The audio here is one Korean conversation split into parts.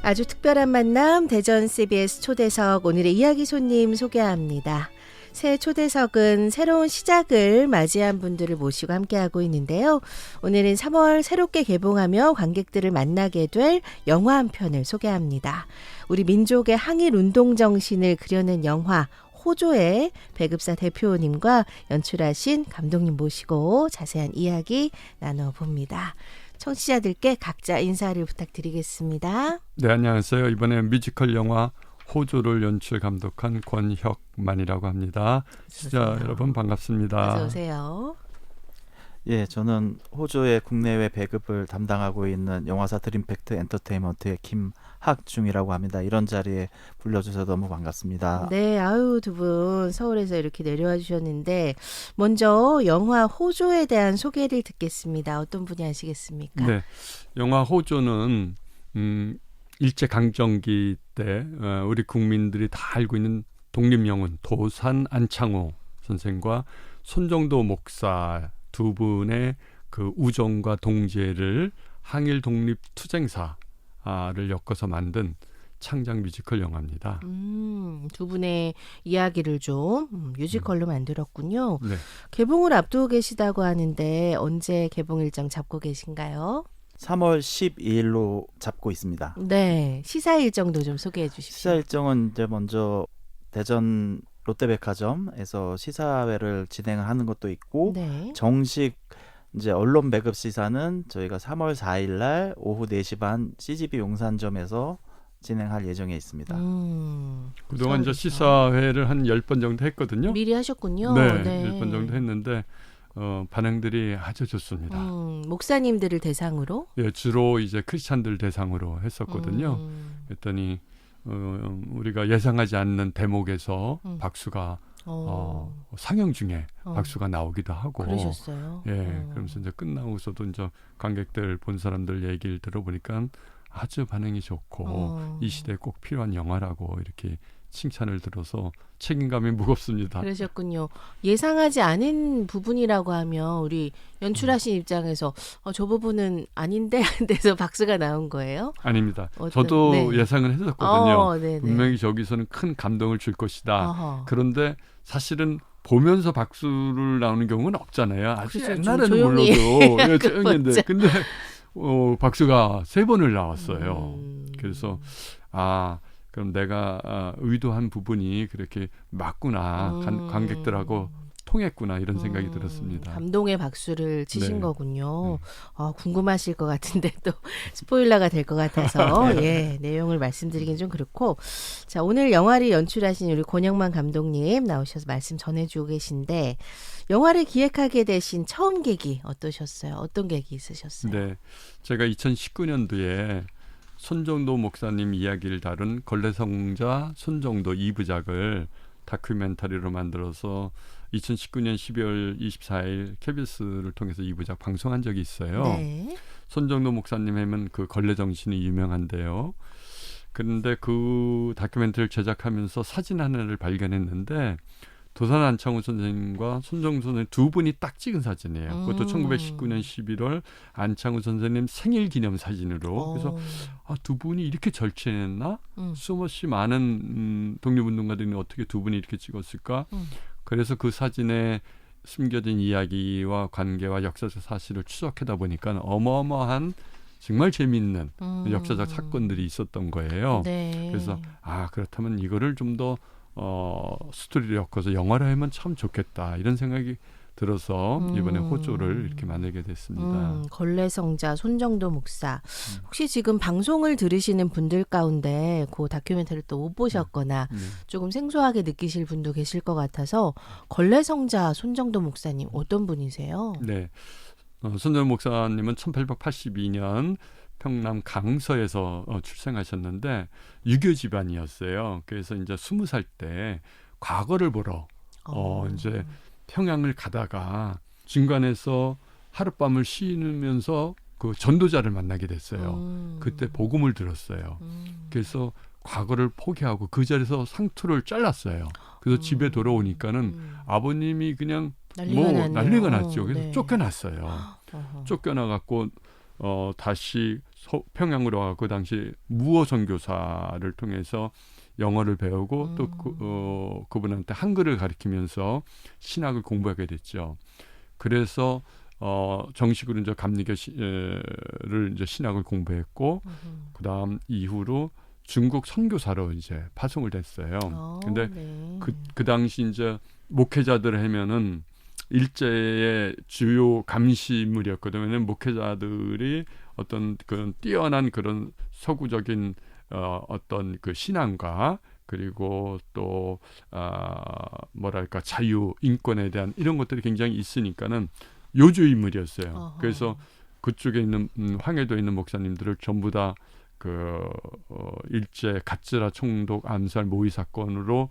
아주 특별한 만남 대전 CBS 초대석 오늘의 이야기 손님 소개합니다. 새 초대석은 새로운 시작을 맞이한 분들을 모시고 함께하고 있는데요. 오늘은 3월 새롭게 개봉하며 관객들을 만나게 될 영화 한 편을 소개합니다. 우리 민족의 항일 운동 정신을 그려낸 영화 호조의 배급사 대표님과 연출하신 감독님 모시고 자세한 이야기 나눠봅니다. 청취자들께 각자 인사를 부탁드리겠습니다. 네, 안녕하세요. 이번에 뮤지컬 영화 호조를 연출 감독한 권혁만이라고 합니다. 시청자 여러분 반갑습니다. 어서 오세요. 예, 저는 호조의 국내외 배급을 담당하고 있는 영화사 드림팩트 엔터테인먼트의 김학중이라고 합니다. 이런 자리에 불러주셔서 너무 반갑습니다. 네, 아유 두 분 서울에서 이렇게 내려와 주셨는데 먼저 영화 호조에 대한 소개를 듣겠습니다. 어떤 분이 하시겠습니까? 네, 영화 호조는 일제 강점기 때 우리 국민들이 다 알고 있는 독립영웅 도산 안창호 선생과 손정도 목사 두 분의 그 우정과 동지애를 항일 독립 투쟁사를 엮어서 만든 창작 뮤지컬 영화입니다. 두 분의 이야기를 좀 뮤지컬로 만들었군요. 네. 개봉을 앞두고 계시다고 하는데 언제 개봉 일정 잡고 계신가요? 3월 12일로 잡고 있습니다. 네, 시사 일정도 좀 소개해 주십시오. 시사 일정은 이제 먼저 대전 롯데백화점에서 시사회를 진행을 하는 것도 있고 네. 정식 이제 언론 배급 시사는 저희가 3월 4일 날 오후 4시 반 CGV 용산점에서 진행할 예정에 있습니다. 그동안 이제 서울에서. 시사회를 한 10번 정도 했거든요. 미리 하셨군요. 네, 네. 10번 정도 했는데 반응들이 아주 좋습니다. 목사님들을 대상으로? 예, 주로 이제 크리스찬들 대상으로 했었거든요. 그랬더니 우리가 예상하지 않는 대목에서 박수가 상영 중에 박수가 나오기도 하고. 그러셨어요. 예, 그러면서 이제 끝나고서도 이제 관객들 본 사람들 얘기를 들어보니까 아주 반응이 좋고 이 시대에 꼭 필요한 영화라고 이렇게 칭찬을 들어서 책임감이 무겁습니다. 그러셨군요. 예상하지 않은 부분이라고 하면 우리 연출하신 입장에서 저 부분은 아닌데 데서 박수가 나온 거예요? 아닙니다. 어떤, 저도 네. 예상을 했었거든요. 네네. 분명히 저기서는 큰 감동을 줄 것이다. 어허. 그런데 사실은 보면서 박수를 나오는 경우는 없잖아요. 아주 그렇죠. 옛날에는 조용히 물러도 예, 조용했는데 맞죠. 근데 박수가 3번을 나왔어요. 그래서 그럼 내가 의도한 부분이 그렇게 맞구나. 관객들하고 통했구나 이런 생각이 들었습니다. 감동의 박수를 치신 네. 거군요. 궁금하실 것 같은데 또 스포일러가 될 것 같아서 예, 내용을 말씀드리긴 좀 그렇고 자 오늘 영화를 연출하신 우리 권혁만 감독님 나오셔서 말씀 전해주고 계신데 영화를 기획하게 되신 처음 계기 어떠셨어요? 어떤 계기 있으셨어요? 네, 제가 2019년도에 손정도 목사님 이야기를 다룬 걸레성자 손정도 2부작을 다큐멘터리로 만들어서 2019년 12월 24일 KBS를 통해서 2부작 방송한 적이 있어요. 네. 손정도 목사님 하면 그 걸레 정신이 유명한데요. 그런데 그 다큐멘터리를 제작하면서 사진 하나를 발견했는데 도산 안창호 선생님과 손정도 선생님 두 분이 딱 찍은 사진이에요. 그것도 1919년 11월 안창호 선생님 생일 기념 사진으로. 그래서 두 분이 이렇게 절친했나? 수없이 많은 독립운동가들이 어떻게 두 분이 이렇게 찍었을까? 그래서 그 사진에 숨겨진 이야기와 관계와 역사적 사실을 추적하다 보니까 어마어마한 정말 재미있는 역사적 사건들이 있었던 거예요. 네. 그래서 그렇다면 이거를 좀 더 스토리를 엮어서 영화로 하면 참 좋겠다 이런 생각이 들어서 이번에 호조를 이렇게 만들게 됐습니다. 걸레성자 손정도 목사 혹시 지금 방송을 들으시는 분들 가운데 그 다큐멘터리를 또 못 보셨거나 조금 생소하게 느끼실 분도 계실 것 같아서 걸레성자 손정도 목사님 어떤 분이세요? 네, 손정도 목사님은 1882년 평남 강서에서 출생하셨는데 유교 집안이었어요. 그래서 이제 20살 때 과거를 보러 이제 평양을 가다가 중간에서 하룻밤을 쉬면서 그 전도자를 만나게 됐어요. 그때 복음을 들었어요. 그래서 과거를 포기하고 그 자리에서 상투를 잘랐어요. 그래서 집에 돌아오니까는 아버님이 그냥 난리가 났죠. 그래서 네. 쫓겨났어요. 쫓겨나갖고 다시 평양으로 가고 그 당시 무어 선교사를 통해서 영어를 배우고 또 그분한테 한글을 가르치면서 신학을 공부하게 됐죠. 그래서 정식으로 이제 감리교를 이제 신학을 공부했고 그다음 이후로 중국 선교사로 이제 파송을 됐어요. 근데 네. 그 당시 이제 목회자들 하면은 일제의 주요 감시 인물이었거든요. 왜냐면 목회자들이 어떤 그런 뛰어난 그런 서구적인 어떤 그 신앙과 그리고 또 뭐랄까 자유 인권에 대한 이런 것들이 굉장히 있으니까는 요주 인물이었어요. 어허. 그래서 그쪽에 있는 황해도에 있는 목사님들을 전부 다 그 일제 가츠라 총독 암살 모의 사건으로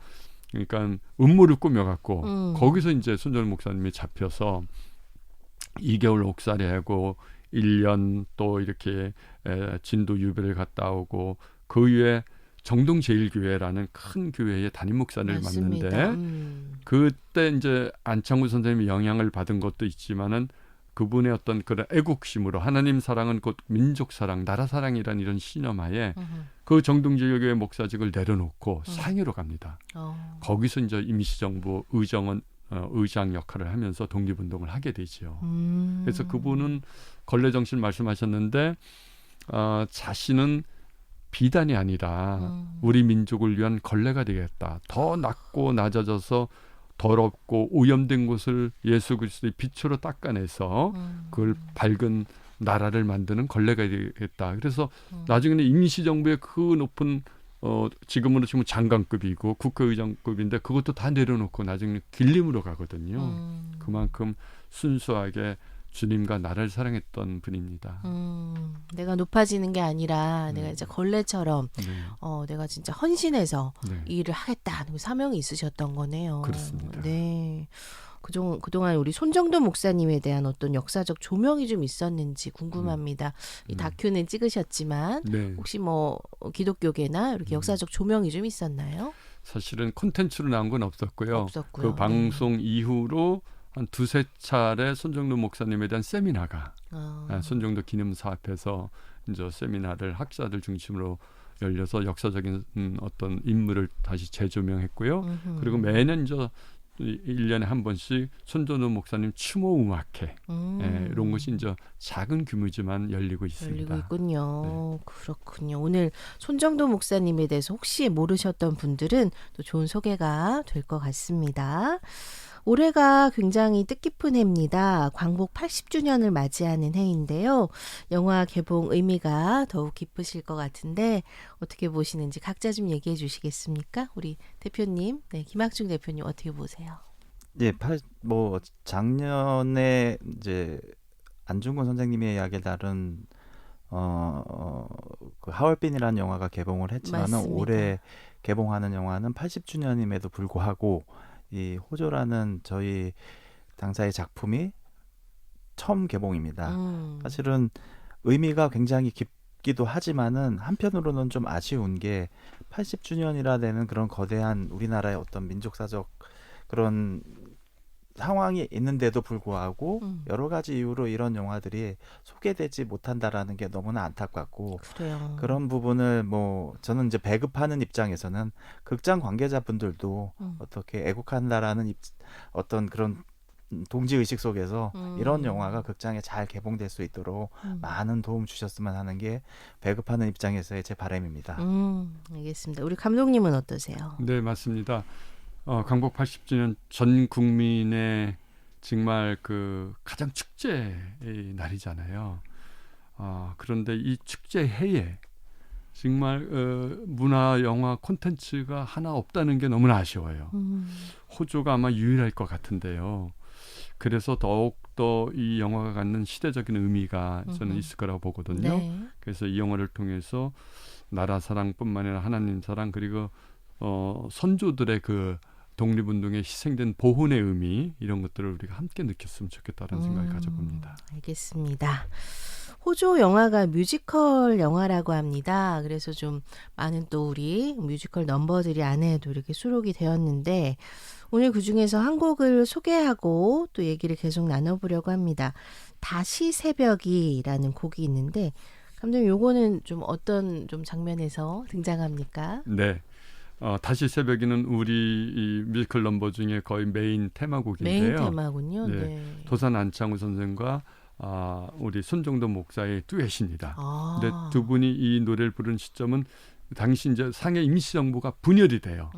그러니까 음모를 꾸며갖고 거기서 이제 손정은 목사님이 잡혀서 2개월 옥살이하고 1년 또 이렇게 진도 유배를 갔다 오고 그 이후에 정동제일교회라는 큰 교회의 담임 목사를 맞습니다. 맡는데 그때 이제 안창구 선생님이 영향을 받은 것도 있지만은 그분의 어떤 그런 애국심으로 하나님 사랑은 곧 민족 사랑, 나라 사랑이란 이런 신념하에 그 정동제일교회 목사직을 내려놓고 상해로 갑니다. 거기서 이제 임시정부 의장 역할을 하면서 독립운동을 하게 되죠. 그래서 그분은 걸레 정신 말씀하셨는데 자신은 비단이 아니라 우리 민족을 위한 걸레가 되겠다. 더 낮고 낮아져서 더럽고 오염된 곳을 예수 그리스도의 빛으로 닦아내서 그걸 밝은 나라를 만드는 걸레가 되겠다. 그래서 나중에는 임시정부의 그 높은 지금으로 치면 장관급이고 국회의장급인데 그것도 다 내려놓고 나중에 길림으로 가거든요. 그만큼 순수하게 주님과 나를 사랑했던 분입니다. 내가 높아지는 게 아니라 내가 이제 걸레처럼 네. 내가 진짜 헌신해서 네. 이 일을 하겠다 그 사명이 있으셨던 거네요. 그렇습니다. 네. 그동안 우리 손정도 목사님에 대한 어떤 역사적 조명이 좀 있었는지 궁금합니다. 이 다큐는 찍으셨지만 네. 혹시 뭐 기독교계나 이렇게 역사적 조명이 좀 있었나요? 사실은 콘텐츠로 나온 건 없었고요. 없었고요. 그 방송 이후로 한 두세 차례 손정도 목사님에 대한 세미나가 손정도 기념사 앞에서 이제 세미나를 학자들 중심으로 열려서 역사적인 어떤 인물을 다시 재조명했고요. 그리고 매년 이제 1년에 한 번씩 손정도 목사님 추모 음악회 이런 것이 이제 작은 규모지만 열리고 있습니다. 열리고 있군요. 그렇군요. 오늘 손정도 목사님에 대해서 혹시 모르셨던 분들은 또 좋은 소개가 될 것 같습니다. 올해가 굉장히 뜻깊은 해입니다. 광복 80주년을 맞이하는 해인데요. 영화 개봉 의미가 더욱 깊으실 것 같은데 어떻게 보시는지 각자 좀 얘기해 주시겠습니까? 우리 대표님, 네, 김학중 대표님 어떻게 보세요? 예, 뭐 작년에 이제 안중근 선생님의 이야기를 다룬 그 하얼빈이라는 영화가 개봉을 했지만은 맞습니다. 올해 개봉하는 영화는 80주년임에도 불구하고 이 호조라는 저희 당사의 작품이 처음 개봉입니다. 사실은 의미가 굉장히 깊기도 하지만은 한편으로는 좀 아쉬운 게 80주년이라 되는 그런 거대한 우리나라의 어떤 민족사적 그런 상황이 있는데도 불구하고 여러 가지 이유로 이런 영화들이 소개되지 못한다라는 게 너무나 안타깝고 그래요. 그런 부분을 뭐 저는 이제 배급하는 입장에서는 극장 관계자분들도 어떻게 애국한다라는 어떤 그런 동지의식 속에서 이런 영화가 극장에 잘 개봉될 수 있도록 많은 도움 주셨으면 하는 게 배급하는 입장에서의 제 바람입니다. 알겠습니다. 우리 감독님은 어떠세요? 네, 맞습니다. 광복 80주년 전 국민의 정말 그 가장 축제의 날이잖아요. 그런데 이 축제 해에 정말 문화 영화 콘텐츠가 하나 없다는 게 너무나 아쉬워요. 호조가 아마 유일할 것 같은데요. 그래서 더욱더 이 영화가 갖는 시대적인 의미가 저는 있을 거라고 보거든요. 네. 그래서 이 영화를 통해서 나라 사랑뿐만 아니라 하나님 사랑 그리고 선조들의 그 독립운동에 희생된 보훈의 의미 이런 것들을 우리가 함께 느꼈으면 좋겠다는 생각을 가져봅니다. 알겠습니다. 호조 영화가 뮤지컬 영화라고 합니다. 그래서 좀 많은 또 우리 뮤지컬 넘버들이 안에도 이렇게 수록이 되었는데 오늘 그중에서 한 곡을 소개하고 또 얘기를 계속 나눠보려고 합니다. 다시 새벽이라는 곡이 있는데 감독님 요거는 좀 어떤 좀 장면에서 등장합니까? 네. 다시 새벽이는 우리 이 뮤지컬 넘버 중에 거의 메인 테마곡인데요. 메인 테마군요. 네. 네. 도산 안창호 선생과 우리 손정도 목사의 듀엣입니다. 아. 근데 두 분이 이 노래를 부른 시점은 당시 이제 상해 임시정부가 분열이 돼요.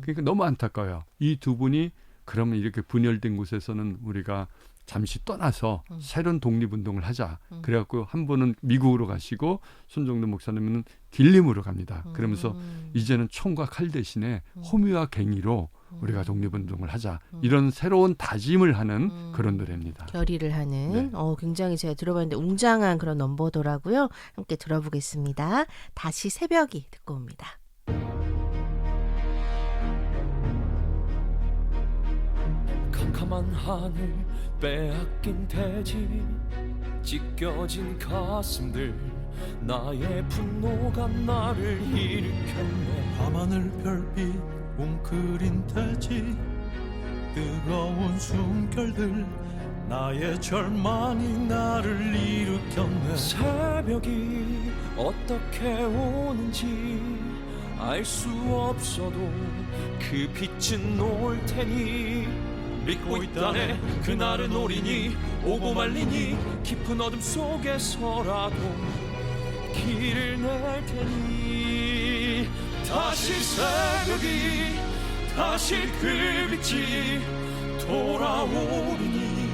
그러니까 너무 안타까워요. 이 두 분이 그러면 이렇게 분열된 곳에서는 우리가 잠시 떠나서 새로운 독립운동을 하자. 그래갖고 한 분은 미국으로 가시고 손정도 목사님은 길림으로 갑니다. 그러면서 이제는 총과 칼 대신에 호미와 갱이로 우리가 독립운동을 하자. 이런 새로운 다짐을 하는 그런 노래입니다. 결의를 하는 네. 굉장히 제가 들어봤는데 웅장한 그런 넘버더라고요. 함께 들어보겠습니다. 다시 새벽이 듣고 옵니다. 캄캄한 하늘 빼앗긴 대지 찢겨진 가슴들 나의 분노가 나를 일으켰네. 밤하늘 별빛 웅크린 대지 뜨거운 숨결들 나의 절망이 나를 일으켰네. 새벽이 어떻게 오는지 알 수 없어도 그 빛은 올 테니 믿고 있다네. 그날은 오리니 오고 말리니 깊은 어둠 속에서라도 길을 낼 테니. 다시 새벽이 다시 그 빛이 돌아오리니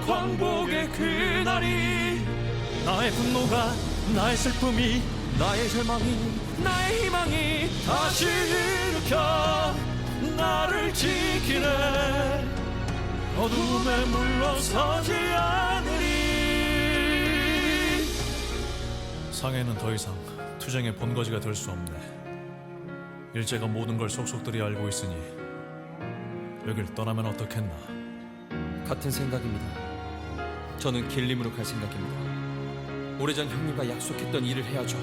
광복의 그날이. 나의 분노가 나의 슬픔이 나의 절망이 나의 희망이 다시 일으켜 나를 지키네. 어둠에 물러서지 않으리. 상해는 더 이상 투쟁의 본거지가 될 수 없네. 일제가 모든 걸 속속들이 알고 있으니 여길 떠나면 어떻겠나. 같은 생각입니다. 저는 길림으로 갈 생각입니다. 오래전 형님과 약속했던 일을 해야죠.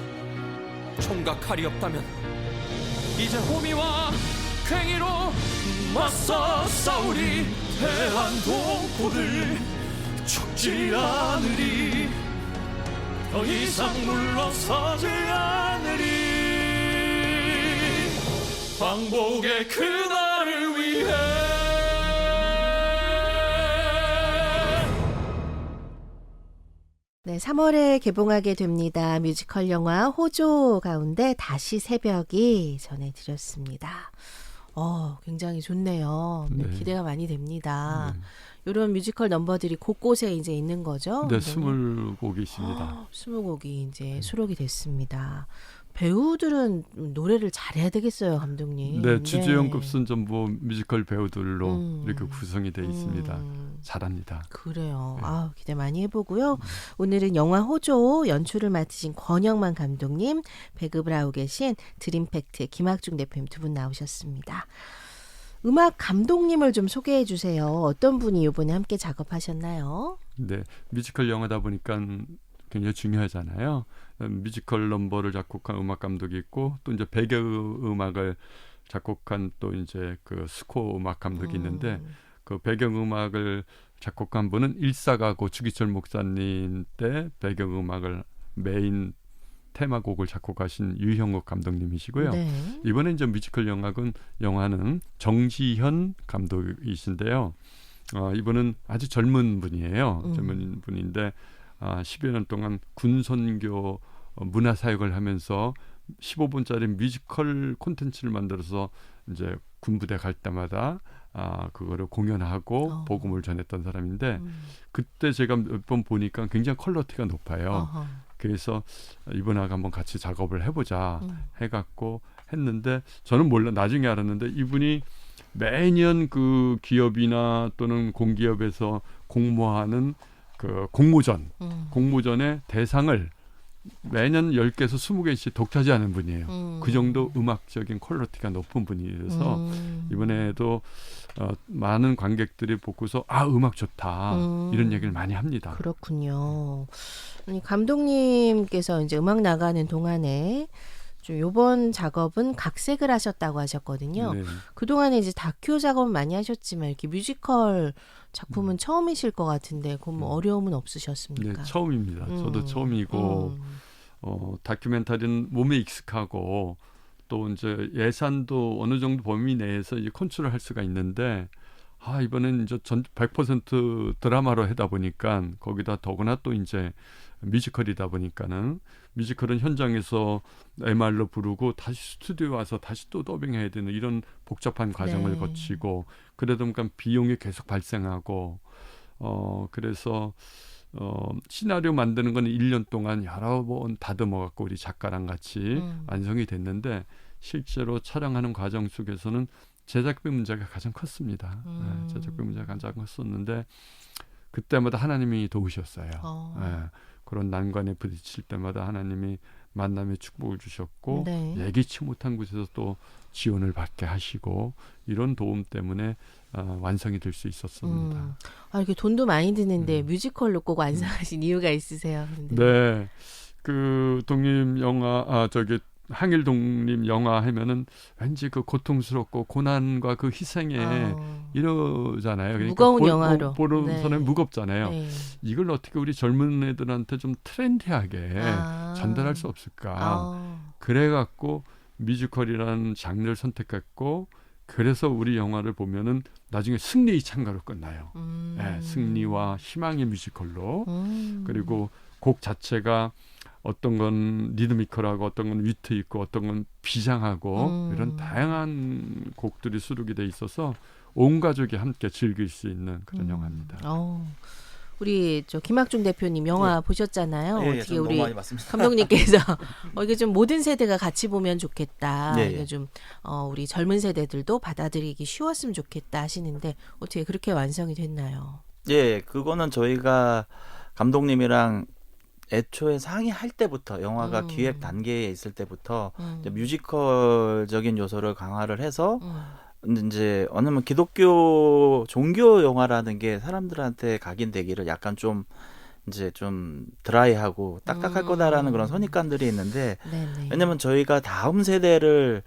총과 칼이 없다면 이제 호미와 괭이로 맞서 싸우리. 대한독고를 죽지 않으리. 더 이상 물러서지 않으리. 광복의 그날을 위해. 네, 3월에 개봉하게 됩니다. 뮤지컬 영화 호조 가운데 다시 새벽이 전해드렸습니다. 굉장히 좋네요. 네, 네. 기대가 많이 됩니다. 이런 뮤지컬 넘버들이 곳곳에 이제 있는 거죠? 네, 20곡이 있습니다. 20곡이 이제 수록이 됐습니다. 배우들은 노래를 잘해야 되겠어요, 감독님. 네, 주주연급은 전부 뮤지컬 배우들로 이렇게 구성이 되어 있습니다. 음. 잘합니다. 그래요. 네. 기대 많이 해보고요. 오늘은 영화 호조 연출을 맡으신 권영만 감독님, 배급을 하고 계신 드림팩트 김학중 대표님 두 분 나오셨습니다. 음악 감독님을 좀 소개해 주세요. 어떤 분이 이번에 함께 작업하셨나요? 네, 뮤지컬 영화다 보니까 굉장히 중요하잖아요. 뮤지컬 넘버를 작곡한 음악 감독이 있고 또 이제 배경음악을 작곡한 또 이제 그 스코어 음악 감독이 있는데 그 배경음악을 작곡한 분은 일사가고 주기철 목사님 때 배경음악을 메인 테마곡을 작곡하신 유형옥 감독님이시고요. 네. 이번에 이제 뮤지컬 영화는 정지현 감독이신데요. 이분은 아주 젊은 분이에요. 젊은 분인데 10여 년 동안 군선교 문화 사역을 하면서 15분짜리 뮤지컬 콘텐츠를 만들어서 이제 군부대 갈 때마다 그거를 공연하고 복음을 전했던 사람인데 그때 제가 몇 번 보니까 굉장히 퀄리티가 높아요. 그래서 이번하고 한번 같이 작업을 해보자 해갖고 했는데 저는 나중에 알았는데 이분이 매년 그 기업이나 또는 공기업에서 공모하는 그 공모전의 대상을 매년 10개에서 20개씩 독차지하는 분이에요. 그 정도 음악적인 퀄리티가 높은 분이라서 이번에도 많은 관객들이 보고서 음악 좋다 이런 얘기를 많이 합니다. 그렇군요. 아니, 감독님께서 이제 음악 나가는 동안에 좀 요번 작업은 각색을 하셨다고 하셨거든요. 네. 그동안에 이제 다큐 작업 많이 하셨지만 이렇게 뮤지컬 작품은 처음이실 것 같은데 그 뭐 어려움은 네, 없으셨습니까? 처음입니다. 저도 처음이고 다큐멘터리는 몸에 익숙하고 또 이제 예산도 어느 정도 범위 내에서 이제 컨트롤할 수가 있는데 이번엔 이제 100% 드라마로 하다 보니까 거기다 더구나 또 이제 뮤지컬이다 보니까는 뮤지컬은 현장에서 MR로 부르고 다시 스튜디오 와서 다시 또 더빙해야 되는 이런 복잡한 과정을 네. 거치고 그러다 보니까 비용이 계속 발생하고 그래서 시나리오 만드는 건 1년 동안 여러 번 다듬어 갖고 우리 작가랑 같이 완성이 됐는데 실제로 촬영하는 과정 속에서는 제작비 문제가 가장 컸습니다. 네, 제작비 문제가 가장 컸었는데 그때마다 하나님이 도우셨어요. 네, 그런 난관에 부딪힐 때마다 하나님이 만남의 축복을 주셨고 네. 예기치 못한 곳에서 또 지원을 받게 하시고 이런 도움 때문에 완성이 될 수 있었습니다. 이렇게 돈도 많이 드는데 뮤지컬로 꼭 완성하신 이유가 있으세요? 근데. 네, 그 독립 영화 항일 독립 영화 하면은 왠지 그 고통스럽고 고난과 그 희생에 이러잖아요. 그러니까 무거운 영화로. 보는 네. 사람이 무겁잖아요. 네. 이걸 어떻게 우리 젊은 애들한테 좀 트렌디하게 전달할 수 없을까? 그래갖고 뮤지컬이라는 장르를 선택했고 그래서 우리 영화를 보면은 나중에 승리의 찬가로 끝나요. 네, 승리와 희망의 뮤지컬로. 그리고 곡 자체가 어떤 건 리드미컬하고 어떤 건 위트 있고 어떤 건 비장하고 이런 다양한 곡들이 수록이 돼 있어서 온 가족이 함께 즐길 수 있는 그런 영화입니다. 우리 김학중 대표님 영화 예. 보셨잖아요. 예, 어떻게 저는 우리 너무 많이 봤습니다. 감독님께서 이게 좀 모든 세대가 같이 보면 좋겠다. 예, 예. 이게 좀 우리 젊은 세대들도 받아들이기 쉬웠으면 좋겠다 하시는데 어떻게 그렇게 완성이 됐나요? 예, 그거는 저희가 감독님이랑 애초에 상의할 때부터 영화가 기획 단계에 있을 때부터 이제 뮤지컬적인 요소를 강화를 해서 이제 어느면 기독교 종교 영화라는 게 사람들한테 각인되기를 약간 좀 이제 좀 드라이하고 딱딱할 거다라는 그런 선입관들이 있는데 네네. 왜냐면 저희가 다음 세대를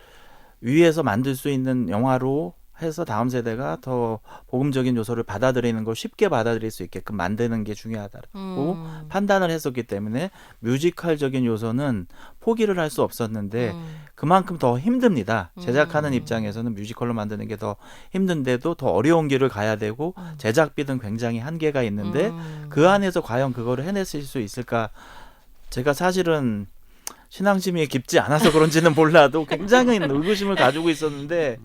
위해서 만들 수 있는 영화로 해서 다음 세대가 더 복음적인 요소를 받아들이는 걸 쉽게 받아들일 수 있게끔 만드는 게 중요하다고 판단을 했었기 때문에 뮤지컬적인 요소는 포기를 할 수 없었는데 그만큼 더 힘듭니다. 제작하는 입장에서는 뮤지컬로 만드는 게 더 힘든데도 더 어려운 길을 가야 되고 제작비 등 굉장히 한계가 있는데 그 안에서 과연 그거를 해냈을 수 있을까? 제가 사실은 신앙심이 깊지 않아서 그런지는 몰라도 굉장히 의구심을 가지고 있었는데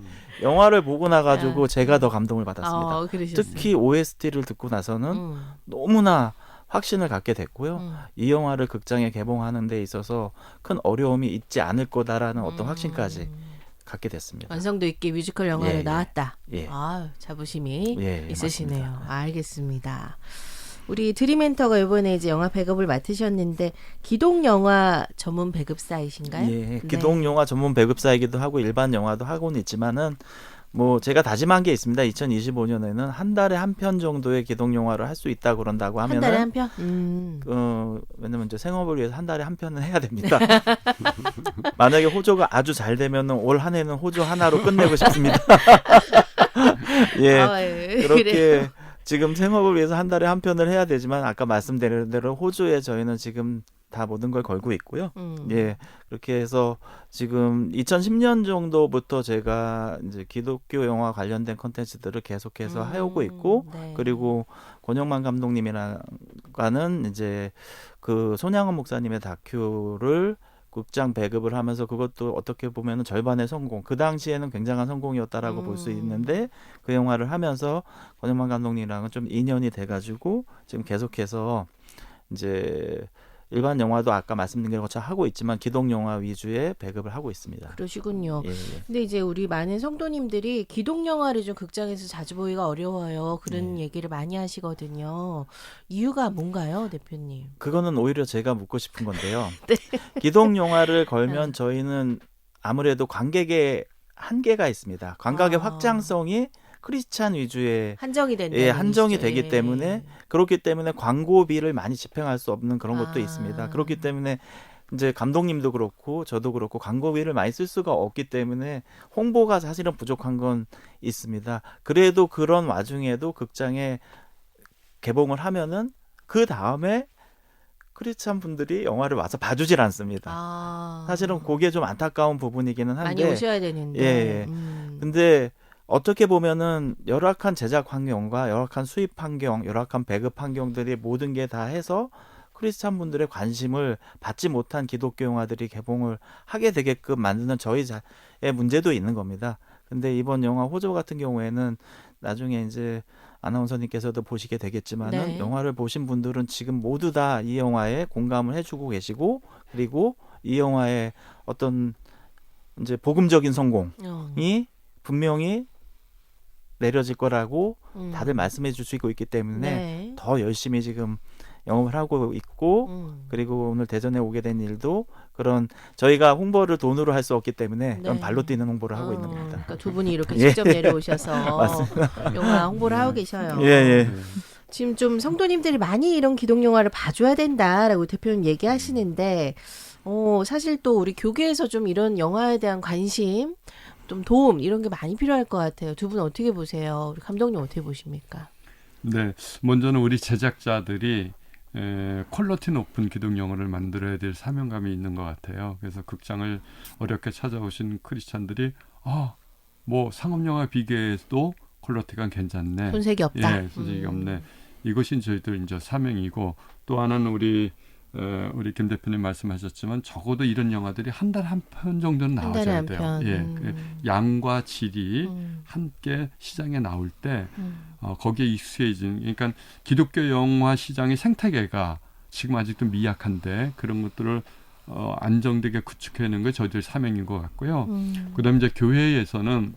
영화를 보고 나가지고 제가 더 감동을 받았습니다. 특히 OST를 듣고 나서는 너무나 확신을 갖게 됐고요. 이 영화를 극장에 개봉하는 데 있어서 큰 어려움이 있지 않을 거다라는 어떤 확신까지 갖게 됐습니다. 완성도 있게 뮤지컬 영화로 예, 나왔다. 예. 자부심이 예, 있으시네요. 맞습니다. 알겠습니다. 우리 드림엔터가 이번에 이제 영화 배급을 맡으셨는데 기독 영화 전문 배급사이신가요? 예, 기독 영화 전문 배급사이기도 하고 일반 영화도 하고는 있지만은 뭐 제가 다짐한 게 있습니다. 2025년에는 한 달에 한 편 정도의 기독 영화를 할 수 있다 그런다고 하면은 한 달에 한 편? 왜냐면 이제 생업을 위해서 한 달에 한 편은 해야 됩니다. 만약에 호조가 아주 잘 되면은 올 한 해는 호조 하나로 끝내고 싶습니다. 예, 그렇게 그래요. 지금 생업을 위해서 한 달에 한 편을 해야 되지만 아까 말씀드린 대로 호주에 저희는 지금 다 모든 걸 걸고 있고요. 예, 그렇게 해서 지금 2010년 정도부터 제가 이제 기독교 영화 관련된 콘텐츠들을 계속해서 해오고 있고, 네. 그리고 권영만 감독님이랑과는 이제 그 손양원 목사님의 다큐를 극장 배급을 하면서 그것도 어떻게 보면은 절반의 성공. 그 당시에는 굉장한 성공이었다라고 볼 수 있는데 그 영화를 하면서 권영만 감독님이랑은 좀 인연이 돼가지고 지금 계속해서 이제 일반 영화도 아까 말씀드린 것처럼 하고 있지만 기독 영화 위주의 배급을 하고 있습니다. 그러시군요. 예, 예. 근데 이제 우리 많은 성도님들이 기독 영화를 좀 극장에서 자주 보기가 어려워요. 그런 얘기를 많이 하시거든요. 이유가 뭔가요, 대표님? 그거는 오히려 제가 묻고 싶은 건데요. 네. 기독 영화를 걸면 저희는 아무래도 관객의 한계가 있습니다. 관객의 확장성이 크리스찬 위주의 한정이 된다. 한정이 되기 때문에 그렇기 때문에 광고비를 많이 집행할 수 없는 그런 것도 있습니다. 그렇기 때문에 이제 감독님도 그렇고 저도 그렇고 광고비를 많이 쓸 수가 없기 때문에 홍보가 사실은 부족한 건 있습니다. 그래도 그런 와중에도 극장에 개봉을 하면은 그 다음에 크리스찬 분들이 영화를 와서 봐주질 않습니다. 사실은 그게 좀 안타까운 부분이기는 한데 많이 오셔야 되는데. 예. 근데 어떻게 보면은 열악한 제작 환경과 열악한 수입 환경, 열악한 배급 환경들이 모든 게 다 해서 크리스찬 분들의 관심을 받지 못한 기독교 영화들이 개봉을 하게 되게끔 만드는 저희의 문제도 있는 겁니다. 근데 이번 영화 호조 같은 경우에는 나중에 이제 아나운서님께서도 보시게 되겠지만은 네. 영화를 보신 분들은 지금 모두 다 이 영화에 공감을 해주고 계시고 그리고 이 영화의 어떤 이제 복음적인 성공이 분명히 내려질 거라고 다들 말씀해 주시고 있기 때문에 네. 더 열심히 지금 영업을 하고 있고 그리고 오늘 대전에 오게 된 일도 그런 저희가 홍보를 돈으로 할 수 없기 때문에 그런 네. 발로 뛰는 홍보를 하고 있는 겁니다. 그러니까 두 분이 이렇게 예. 직접 내려오셔서 영화 홍보를 하고 계셔요. 예. 지금 좀 성도님들이 많이 이런 기독 영화를 봐줘야 된다라고 대표님 얘기하시는데, 사실 또 우리 교계에서 좀 이런 영화에 대한 관심, 좀 도움 이런 게 많이 필요할 것 같아요. 두 분 어떻게 보세요? 우리 감독님 어떻게 보십니까? 네, 먼저는 우리 제작자들이 퀄리티 높은 기독 영화를 만들어야 될 사명감이 있는 것 같아요. 그래서 극장을 어렵게 찾아오신 크리스찬들이 뭐 상업 영화 비교해도 퀄리티가 괜찮네. 손색이 없다. 예, 손색이 없네. 이것이 저희들 이제 사명이고 또 하나는 우리 김 대표님 말씀하셨지만 적어도 이런 영화들이 한 달에 한 편 정도는 한 달에 나와줘야 한 돼요. 편. 예, 그 양과 질이 함께 시장에 나올 때 거기에 익숙해진 그러니까 기독교 영화 시장의 생태계가 지금 아직도 미약한데 그런 것들을 안정되게 구축해내는 게 저희들 사명인 것 같고요. 그다음에 이제 교회에서는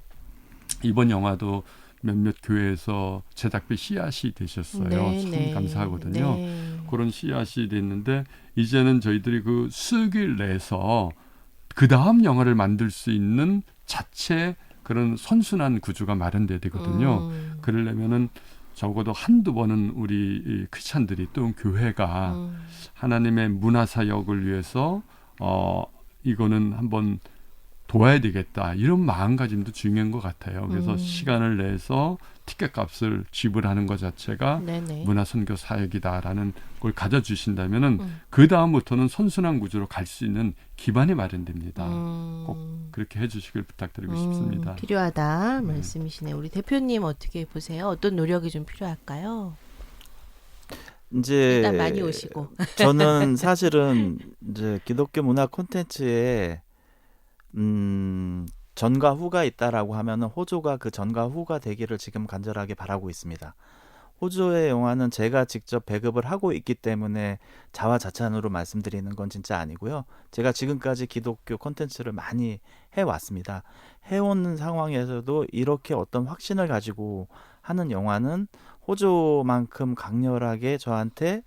이번 영화도 몇몇 교회에서 제작비 씨앗이 되셨어요. 참 감사하거든요. 네. 그런 씨앗이 됐는데 이제는 저희들이 그 수익을 내서 그 다음 영화를 만들 수 있는 자체 그런 선순환 구조가 마련돼야 되거든요. 그러려면은 적어도 한두 번은 우리 이 크리스찬들이 또 교회가 하나님의 문화 사역을 위해서 이거는 한번 도와야 되겠다 이런 마음가짐도 중요한 것 같아요. 그래서 시간을 내서 티켓값을 지불하는 것 자체가 문화선교 사역이다라는 걸 가져주신다면은 그 다음부터는 선순환 구조로 갈 수 있는 기반이 마련됩니다. 꼭 그렇게 해주시길 부탁드리고 싶습니다. 필요하다 말씀이시네요. 우리 대표님 어떻게 보세요? 어떤 노력이 좀 필요할까요? 이제 일단 많이 오시고. 저는 사실은 이제 기독교 문화 콘텐츠에 전과 후가 있다라고 하면은 호조가 그 전과 후가 되기를 지금 간절하게 바라고 있습니다. 호조의 영화는 제가 직접 배급을 하고 있기 때문에 자화자찬으로 말씀드리는 건 진짜 아니고요. 제가 지금까지 기독교 콘텐츠를 많이 해왔습니다. 해온 상황에서도 이렇게 어떤 확신을 가지고 하는 영화는 호조만큼 강렬하게 저한테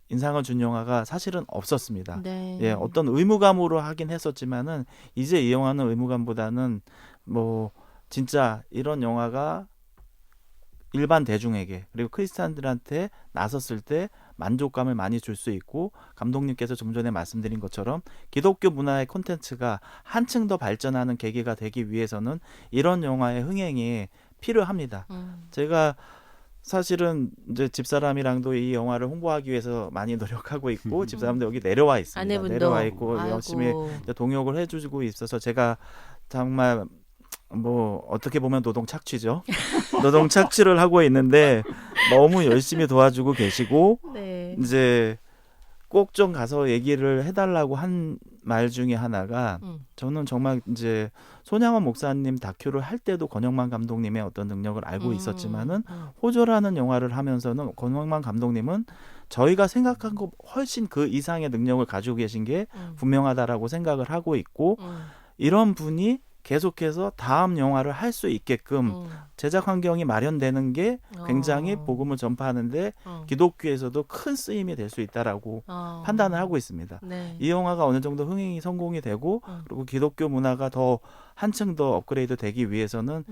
인상을 준 영화가 사실은 없었습니다. 네. 예, 어떤 의무감으로 하긴 했었지만은 이제 이 영화는 의무감보다는 뭐 진짜 이런 영화가 일반 대중에게 그리고 크리스찬들한테 나섰을 때 만족감을 많이 줄 수 있고 감독님께서 좀 전에 말씀드린 것처럼 기독교 문화의 콘텐츠가 한층 더 발전하는 계기가 되기 위해서는 이런 영화의 흥행이 필요합니다. 제가 사실은 이제 집사람이랑도 이 영화를 홍보하기 위해서 많이 노력하고 있고 집사람도 여기 내려와 있습니다. 아내분도 내려와 있고 아이고. 열심히 동역을 해주고 있어서 제가 정말 뭐 어떻게 보면 노동 착취죠. 노동 착취를 하고 있는데 너무 열심히 도와주고 계시고 네. 이제 꼭 좀 가서 얘기를 해달라고 한 말 중에 하나가 저는 정말 이제 손양원 목사님 다큐를 할 때도 권영만 감독님의 어떤 능력을 알고 있었지만은 호조라는 영화를 하면서는 권영만 감독님은 저희가 생각한 것 훨씬 그 이상의 능력을 가지고 계신 게 분명하다라고 생각을 하고 있고 이런 분이 계속해서 다음 영화를 할 수 있게끔 제작 환경이 마련되는 게 굉장히 복음을 전파하는데 기독교에서도 큰 쓰임이 될 수 있다라고 판단을 하고 있습니다. 네. 이 영화가 어느 정도 흥행이 성공이 되고 그리고 기독교 문화가 더 한층 더 업그레이드 되기 위해서는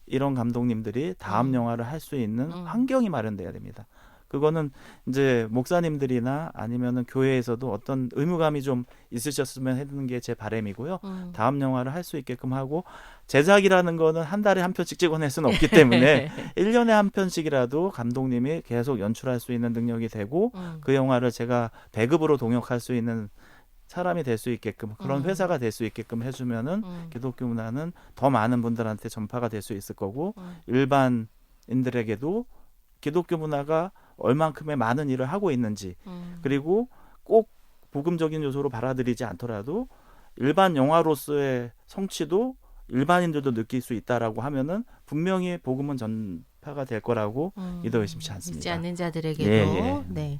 이런 감독님들이 다음 영화를 할 수 있는 환경이 마련돼야 됩니다. 그거는 이제 목사님들이나 아니면은 교회에서도 어떤 의무감이 좀 있으셨으면 하는 게 제 바람이고요. 다음 영화를 할 수 있게끔 하고, 제작이라는 거는 한 달에 한 편씩 찍어낼 수는 없기 때문에 1년에 한 편씩이라도 감독님이 계속 연출할 수 있는 능력이 되고 그 영화를 제가 배급으로 동역할 수 있는 사람이 될 수 있게끔, 그런 회사가 될 수 있게끔 해주면은 기독교 문화는 더 많은 분들한테 전파가 될 수 있을 거고, 일반인들에게도 기독교 문화가 얼만큼의 많은 일을 하고 있는지, 그리고 꼭 복음적인 요소로 받아들이지 않더라도 일반 영화로서의 성취도 일반인들도 느낄 수 있다라고 하면은 분명히 복음은 전파가 될 거라고 믿어 의심치 않습니다. 믿지 않는 자들에게도. 예. 네.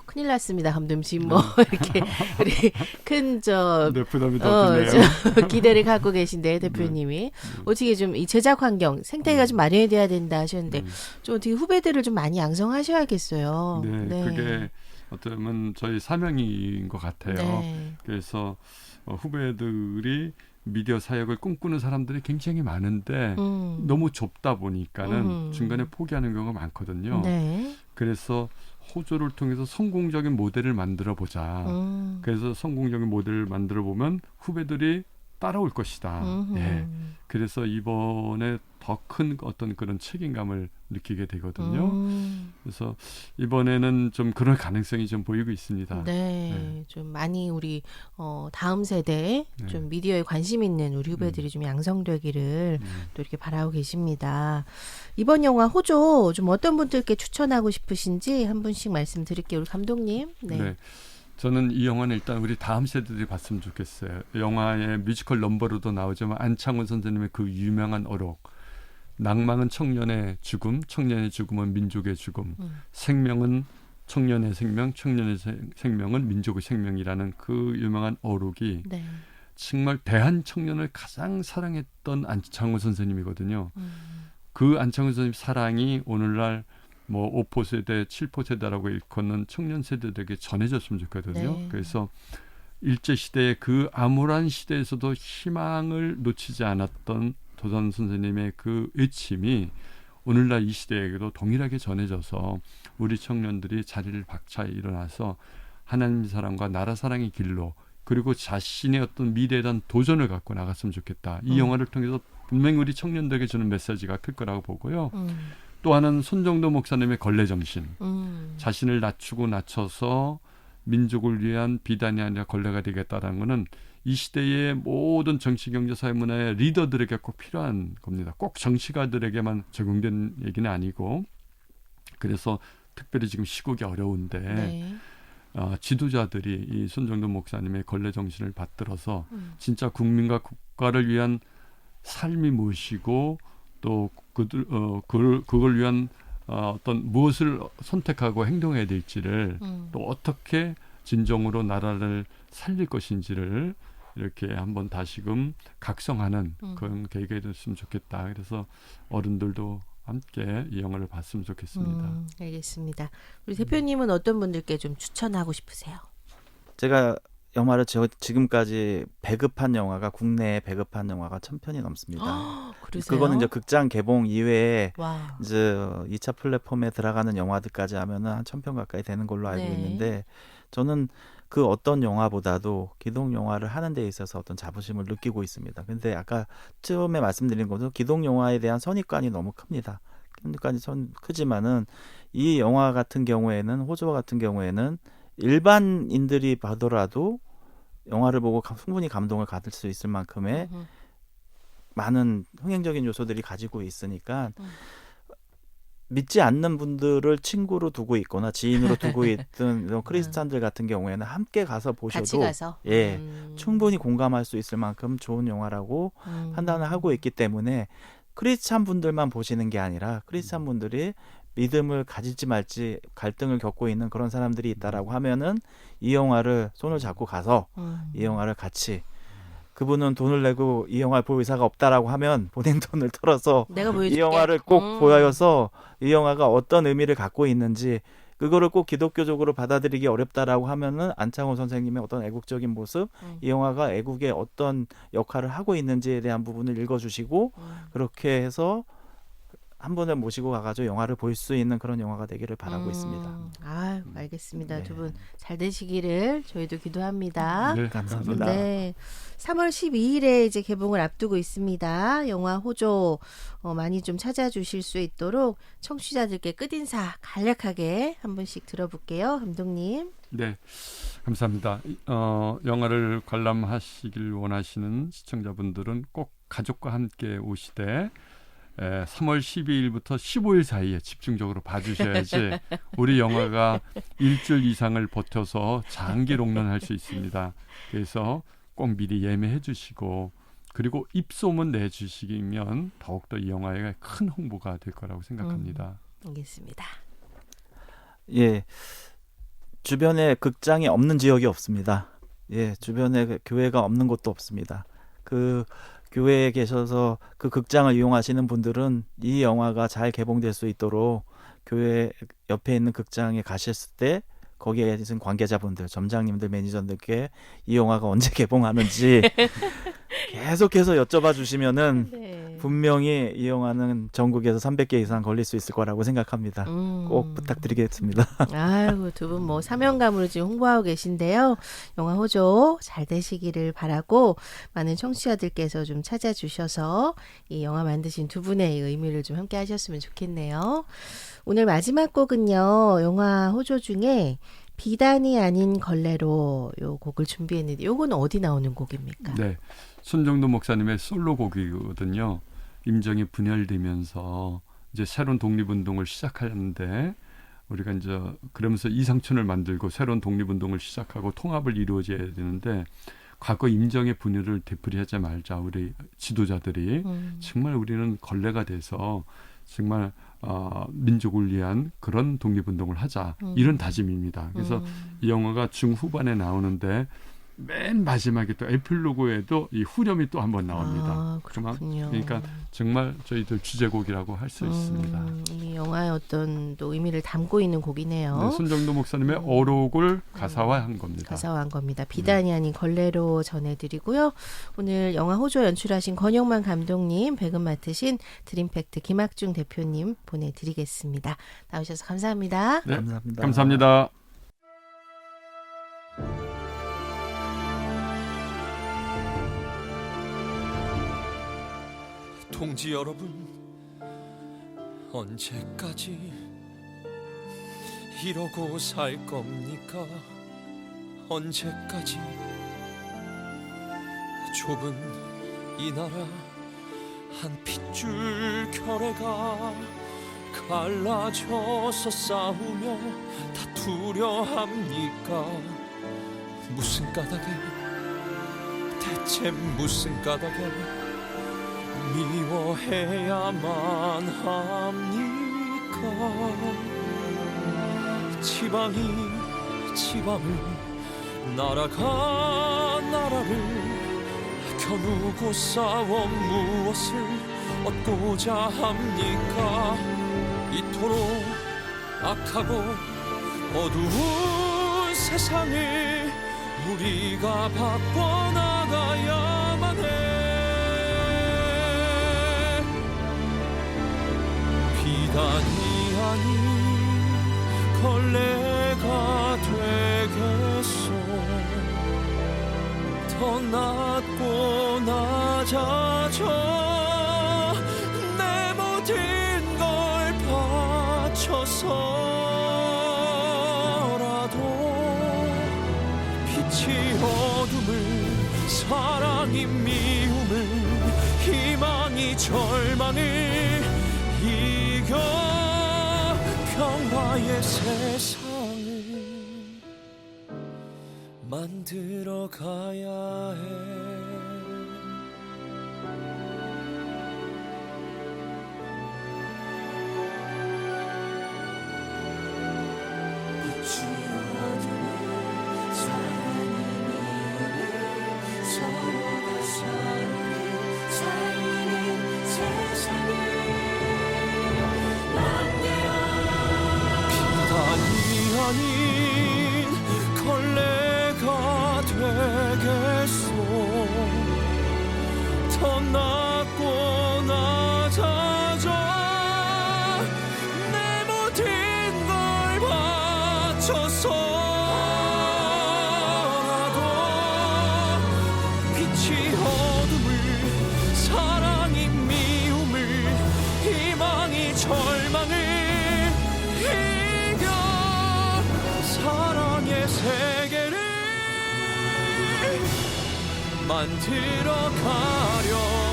큰일 났습니다, 감독님. 지금 뭐 이렇게 우리 큰 네, 부담이 더 드네요. 기대를 갖고 계신데 대표님이 어떻게 좀 이 제작 환경 생태계가 좀 마련이 돼야 된다 하셨는데 좀 어떻게 후배들을 좀 많이 양성하셔야겠어요. 네, 그게 어쩌면 저희 사명인 것 같아요. 네. 그래서 후배들이 미디어 사역을 꿈꾸는 사람들이 굉장히 많은데 너무 좁다 보니까는 중간에 포기하는 경우가 많거든요. 네. 그래서 호조를 통해서 성공적인 모델을 만들어 보자. 그래서 성공적인 모델을 만들어 보면 후배들이 따라올 것이다. 예. 그래서 이번에 더 큰 어떤 그런 책임감을 느끼게 되거든요. 그래서 이번에는 좀 그런 가능성이 좀 보이고 있습니다. 네. 좀 많이 우리 다음 세대 좀 미디어에 관심 있는 우리 후배들이 좀 양성되기를 또 이렇게 바라고 계십니다. 이번 영화 호조 좀 어떤 분들께 추천하고 싶으신지 한 분씩 말씀드릴게요. 우리 감독님. 네. 저는 이 영화는 일단 우리 다음 세대들이 봤으면 좋겠어요. 영화의 뮤지컬 넘버로도 나오지만 안창훈 선생님의 그 유명한 어록, 낭만은 청년의 죽음, 청년의 죽음은 민족의 죽음, 생명은 청년의 생명, 청년의 생명은 민족의 생명이라는 그 유명한 어록이 정말 대한 청년을 가장 사랑했던 안창훈 선생님이거든요. 그 안창훈 선생님 사랑이 오늘날 뭐 5포 세대, 7포 세대라고 일컫는 청년 세대들에게 전해졌으면 좋거든요. 네. 그래서 일제 시대의 그 암울한 시대에서도 희망을 놓치지 않았던 도산 선생님의 그 외침이 오늘날 이 시대에게도 동일하게 전해져서 우리 청년들이 자리를 박차에 일어나서 하나님 사랑과 나라 사랑의 길로, 그리고 자신의 어떤 미래에 대한 도전을 갖고 나갔으면 좋겠다. 이 영화를 통해서 분명히 우리 청년들에게 주는 메시지가 클 거라고 보고요. 또 하나는 손정도 목사님의 걸레정신. 자신을 낮추고 낮춰서 민족을 위한 비단이 아니라 걸레가 되겠다라는 것은 이 시대의 모든 정치, 경제, 사회, 문화의 리더들에게 꼭 필요한 겁니다. 꼭 정치가들에게만 적용된 얘기는 아니고, 그래서 특별히 지금 시국이 어려운데 지도자들이 이 손정도 목사님의 걸레정신을 받들어서 진짜 국민과 국가를 위한 삶이 무엇이고 또 그걸 위한 어떤 무엇을 선택하고 행동해야 될지를 또 어떻게 진정으로 나라를 살릴 것인지를 이렇게 한번 다시금 각성하는 그런 계기가 됐으면 좋겠다. 그래서 어른들도 함께 이 영화를 봤으면 좋겠습니다. 알겠습니다. 우리 대표님은 어떤 분들께 좀 추천하고 싶으세요? 제가 영화를 지금까지 배급한 영화가, 국내에 배급한 영화가 1000편이 넘습니다. 그러세요? 그거는 이제 극장 개봉 이외에 와. 이제 2차 플랫폼에 들어가는 영화들까지 하면은 한 1000편 가까이 되는 걸로 알고 네. 있는데, 저는 그 어떤 영화보다도 기독 영화를 하는 데 있어서 어떤 자부심을 느끼고 있습니다. 근데 아까 처음에 말씀드린 것도 기독 영화에 대한 선입관이 너무 큽니다. 선입관이 크지만은 이 영화 같은 경우에는, 호주와 같은 경우에는 일반인들이 봐더라도 영화를 보고 충분히 감동을 받을 수 있을 만큼의 많은 흥행적인 요소들이 가지고 있으니까 믿지 않는 분들을 친구로 두고 있거나 지인으로 두고 있던 이런 크리스찬들 같은 경우에는 함께 가서 보셔도 같이 가서 충분히 공감할 수 있을 만큼 좋은 영화라고 판단을 하고 있기 때문에 크리스찬 분들만 보시는 게 아니라 크리스찬 분들이 믿음을 가질지 말지 갈등을 겪고 있는 그런 사람들이 있다라고 하면은 이 영화를 손을 잡고 가서 이 영화를 같이, 그분은 돈을 내고 이 영화를 볼 의사가 없다라고 하면 본인 돈을 털어서 내가 이 보여줄게. 영화를 꼭 보여서 이 영화가 어떤 의미를 갖고 있는지 그거를 꼭 기독교적으로 받아들이기 어렵다라고 하면은 안창호 선생님의 어떤 애국적인 모습, 이 영화가 애국의 어떤 역할을 하고 있는지에 대한 부분을 읽어주시고 그렇게 해서 한 번에 모시고 가가지고 영화를 볼 수 있는 그런 영화가 되기를 바라고 있습니다. 아, 알겠습니다. 네. 두 분 잘 되시기를 저희도 기도합니다. 네, 감사합니다. 네. 3월 12일에 이제 개봉을 앞두고 있습니다. 영화 호조 많이 좀 찾아주실 수 있도록 청취자들께 끝인사 간략하게 한 분씩 들어볼게요. 감독님. 네, 감사합니다. 영화를 관람하시길 원하시는 시청자분들은 꼭 가족과 함께 오시되 3월 12일부터 15일 사이에 집중적으로 봐주셔야지 우리 영화가 일주일 이상을 버텨서 장기 롱런할 수 있습니다. 그래서 꼭 미리 예매해 주시고 그리고 입소문 내주시면 더욱더 이 영화에 큰 홍보가 될 거라고 생각합니다. 알겠습니다. 예, 주변에 극장이 없는 지역이 없습니다. 예, 주변에 교회가 없는 곳도 없습니다. 그 교회에 계셔서 그 극장을 이용하시는 분들은 이 영화가 잘 개봉될 수 있도록 교회 옆에 있는 극장에 가셨을 때 거기에 계신 관계자분들, 점장님들, 매니저들께 이 영화가 언제 개봉하는지 계속해서 여쭤봐 주시면은 네. 분명히 이 영화는 전국에서 300개 이상 걸릴 수 있을 거라고 생각합니다. 꼭 부탁드리겠습니다. 아이고, 두 분 뭐 사명감으로 지금 홍보하고 계신데요. 영화 호조 잘 되시기를 바라고 많은 청취자들께서 좀 찾아주셔서 이 영화 만드신 두 분의 의미를 좀 함께 하셨으면 좋겠네요. 오늘 마지막 곡은요. 영화 호조 중에 비단이 아닌 걸레로 요 곡을 준비했는데 요건 어디 나오는 곡입니까? 네, 손정도 목사님의 솔로곡이거든요. 임정이 분열되면서 이제 새로운 독립운동을 시작하는데 우리가 이제 그러면서 이상춘을 만들고 새로운 독립운동을 시작하고 통합을 이루어져야 되는데 과거 임정의 분열을 되풀이하지 말자 우리 지도자들이 정말 우리는 걸레가 돼서 정말 민족을 위한 그런 독립운동을 하자 이런 다짐입니다. 그래서 이 영화가 중후반에 나오는데 맨 마지막에 또 에필로그에도 이 후렴이 또 한 번 나옵니다. 아, 그렇군요. 그러니까 정말 저희들 주제곡이라고 할 수 있습니다. 이 영화의 어떤 또 의미를 담고 있는 곡이네요. 네, 손정도 목사님의 어록을 가사화한 겁니다. 가사화한 겁니다. 비단이 아닌 걸레로 전해드리고요. 오늘 영화 호조 연출하신 권영만 감독님, 배금 맡으신 드림팩트 김학중 대표님 보내드리겠습니다. 나오셔서 감사합니다. 네, 감사합니다. 감사합니다. 동지 여러분, 언제까지 이러고 살 겁니까? 언제까지 좁은 이 나라 한 핏줄 결의가 갈라져서 싸우며 다투려 합니까? 무슨 까닭에, 대체 무슨 까닭에 미워해야만 합니까? 지방을 나라가 나라를 겨누고 싸워 무엇을 얻고자 합니까? 이토록 악하고 어두운 세상을 우리가 바꿔나가야만 해. 비단이 아닌 걸레가 되겠소. 더 낮고 낮아져 내 모든 걸 바쳐서라도 빛이 어둠을, 사랑이 미움을, 희망이 절망을 이겨 평화의 세상을 만들어 가야 해. 비단이 만들어 가려